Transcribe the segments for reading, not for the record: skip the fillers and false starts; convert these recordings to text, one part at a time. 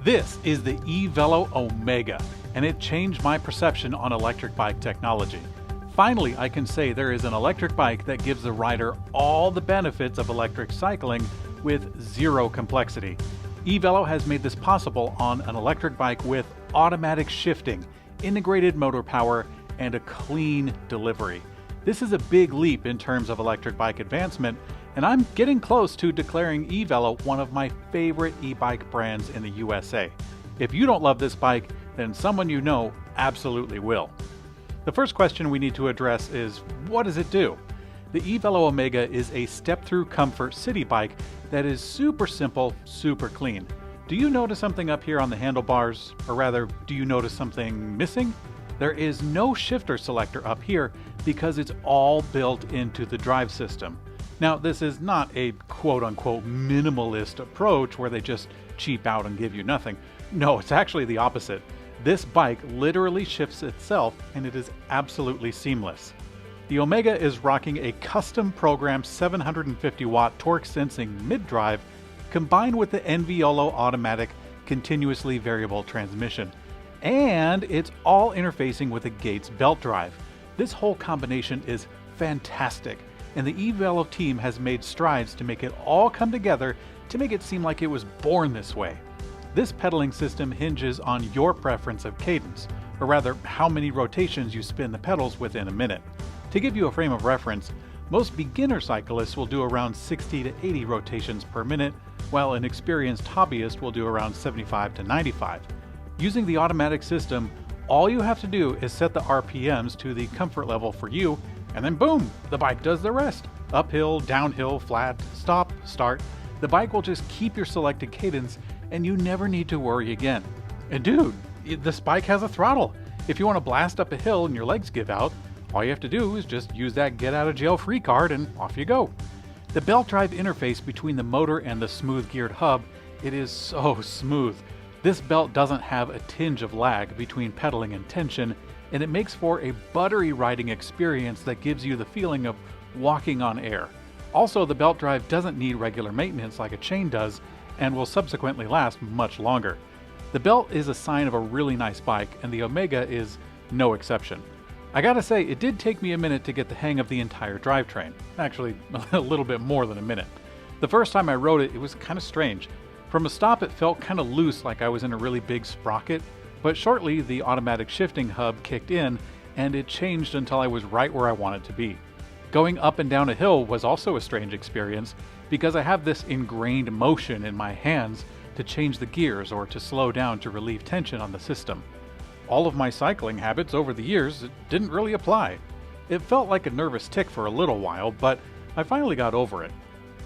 This is the Evelo Omega, and it changed my perception on electric bike technology. Finally, I can say there is an electric bike that gives the rider all the benefits of electric cycling with zero complexity. Evelo has made this possible on an electric bike with automatic shifting, integrated motor power, and a clean delivery. This is a big leap in terms of electric bike advancement, and I'm getting close to declaring Evelo one of my favorite e-bike brands in the USA. If you don't love this bike, then someone you know absolutely will. The first question we need to address is, what does it do? The Evelo Omega is a step-through comfort city bike that is super simple, super clean. Do you notice something up here on the handlebars? Or rather, do you notice something missing? There is no shifter selector up here because it's all built into the drive system. Now, this is not a quote-unquote minimalist approach where they just cheap out and give you nothing. No, it's actually the opposite. This bike literally shifts itself and it is absolutely seamless. The Omega is rocking a custom programmed 750 watt torque sensing mid-drive combined with the Evelo automatic continuously variable transmission. And it's all interfacing with a Gates belt drive. This whole combination is fantastic, and the Evelo team has made strides to make it all come together to make it seem like it was born this way. This pedaling system hinges on your preference of cadence, or rather how many rotations you spin the pedals within a minute. To give you a frame of reference, most beginner cyclists will do around 60 to 80 rotations per minute, while an experienced hobbyist will do around 75 to 95. Using the automatic system, all you have to do is set the RPMs to the comfort level for you, and then boom, the bike does the rest. Uphill, downhill, flat, stop, start. The bike will just keep your selected cadence, and you never need to worry again. And dude, this bike has a throttle. If you want to blast up a hill and your legs give out, all you have to do is just use that get out of jail free card and off you go. The belt drive interface between the motor and the smooth geared hub, it is so smooth. This belt doesn't have a tinge of lag between pedaling and tension, and it makes for a buttery riding experience that gives you the feeling of walking on air. Also, the belt drive doesn't need regular maintenance like a chain does, and will subsequently last much longer. The belt is a sign of a really nice bike, and the Omega is no exception. I gotta say, it did take me a minute to get the hang of the entire drivetrain. Actually, a little bit more than a minute. The first time I rode it, it was kind of strange. From a stop, it felt kind of loose, like I was in a really big sprocket, but shortly the automatic shifting hub kicked in, and it changed until I was right where I wanted to be. Going up and down a hill was also a strange experience, because I have this ingrained motion in my hands to change the gears or to slow down to relieve tension on the system. All of my cycling habits over the years, it didn't really apply. It felt like a nervous tick for a little while, but I finally got over it.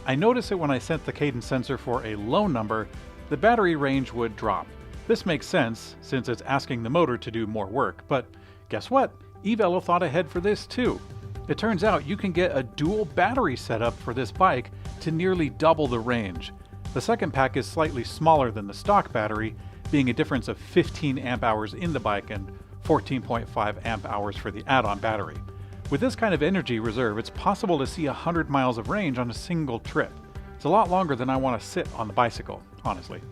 I noticed that when I set the cadence sensor for a low number, the battery range would drop. This makes sense, since it's asking the motor to do more work, but guess what? Evelo thought ahead for this too. It turns out you can get a dual battery setup for this bike to nearly double the range. The second pack is slightly smaller than the stock battery, being a difference of 15 amp hours in the bike and 14.5 amp hours for the add-on battery. With this kind of energy reserve, it's possible to see 100 miles of range on a single trip. It's a lot longer than I want to sit on the bicycle, honestly.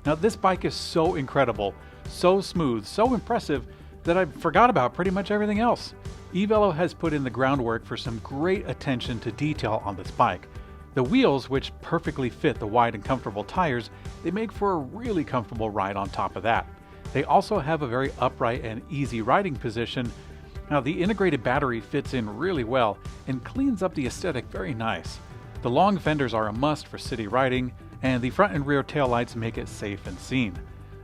Now, this bike is so incredible, so smooth, so impressive that I forgot about pretty much everything else. Evelo has put in the groundwork for some great attention to detail on this bike. The wheels, which perfectly fit the wide and comfortable tires, they make for a really comfortable ride on top of that. They also have a very upright and easy riding position. Now, the integrated battery fits in really well and cleans up the aesthetic very nice. The long fenders are a must for city riding, and the front and rear taillights make it safe and seen.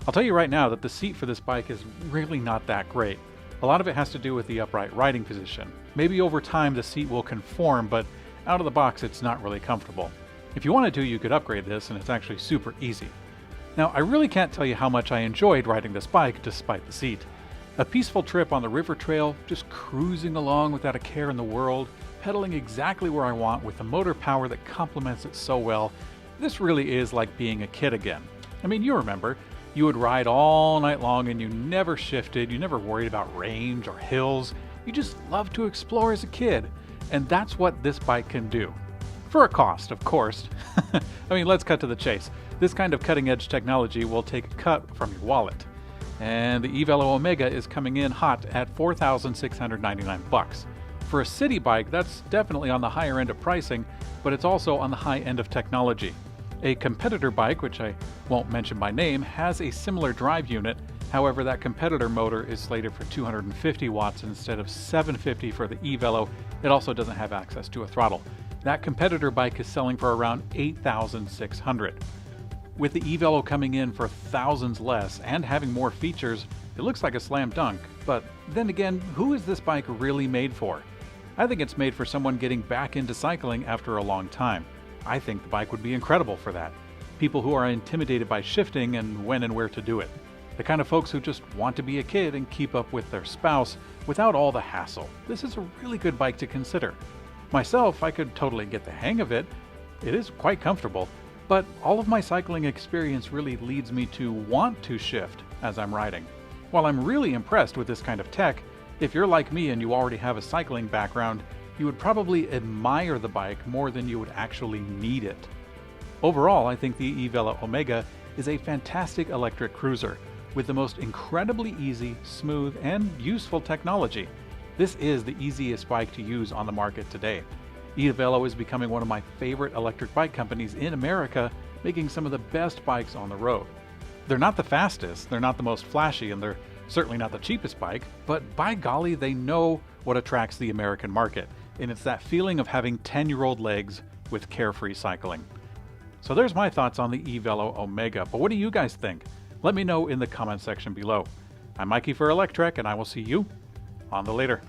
I'll tell you right now that the seat for this bike is really not that great. A lot of it has to do with the upright riding position. Maybe over time the seat will conform, but out of the box it's not really comfortable. If you wanted to, you could upgrade this, and it's actually super easy. Now, I really can't tell you how much I enjoyed riding this bike despite the seat. A peaceful trip on the river trail, just cruising along without a care in the world, pedaling exactly where I want with the motor power that complements it so well. This really is like being a kid again. I mean, you remember, you would ride all night long and you never shifted, you never worried about range or hills. You just loved to explore as a kid, and that's what this bike can do. For a cost, of course. I mean, let's cut to the chase. This kind of cutting-edge technology will take a cut from your wallet. And the Evelo Omega is coming in hot at $4,699. For a city bike, that's definitely on the higher end of pricing, but it's also on the high end of technology. A competitor bike, which I won't mention by name, has a similar drive unit. However, that competitor motor is slated for 250 watts instead of 750 for the Evelo. It also doesn't have access to a throttle. That competitor bike is selling for around $8,600. With the Evelo coming in for thousands less and having more features, it looks like a slam dunk. But then again, who is this bike really made for? I think it's made for someone getting back into cycling after a long time. I think the bike would be incredible for that. People who are intimidated by shifting and when and where to do it. The kind of folks who just want to be a kid and keep up with their spouse without all the hassle. This is a really good bike to consider. Myself, I could totally get the hang of it. It is quite comfortable, but all of my cycling experience really leads me to want to shift as I'm riding. While I'm really impressed with this kind of tech, if you're like me and you already have a cycling background, you would probably admire the bike more than you would actually need it. Overall, I think the Evelo Omega is a fantastic electric cruiser with the most incredibly easy, smooth, and useful technology. This is the easiest bike to use on the market today. Evelo is becoming one of my favorite electric bike companies in America, making some of the best bikes on the road. They're not the fastest, they're not the most flashy, and they're certainly not the cheapest bike, but by golly, they know what attracts the American market, and it's that feeling of having 10-year-old legs with carefree cycling. So there's my thoughts on the Evelo Omega, but what do you guys think? Let me know in the comment section below. I'm Mikey for Electrek, and I will see you on the later.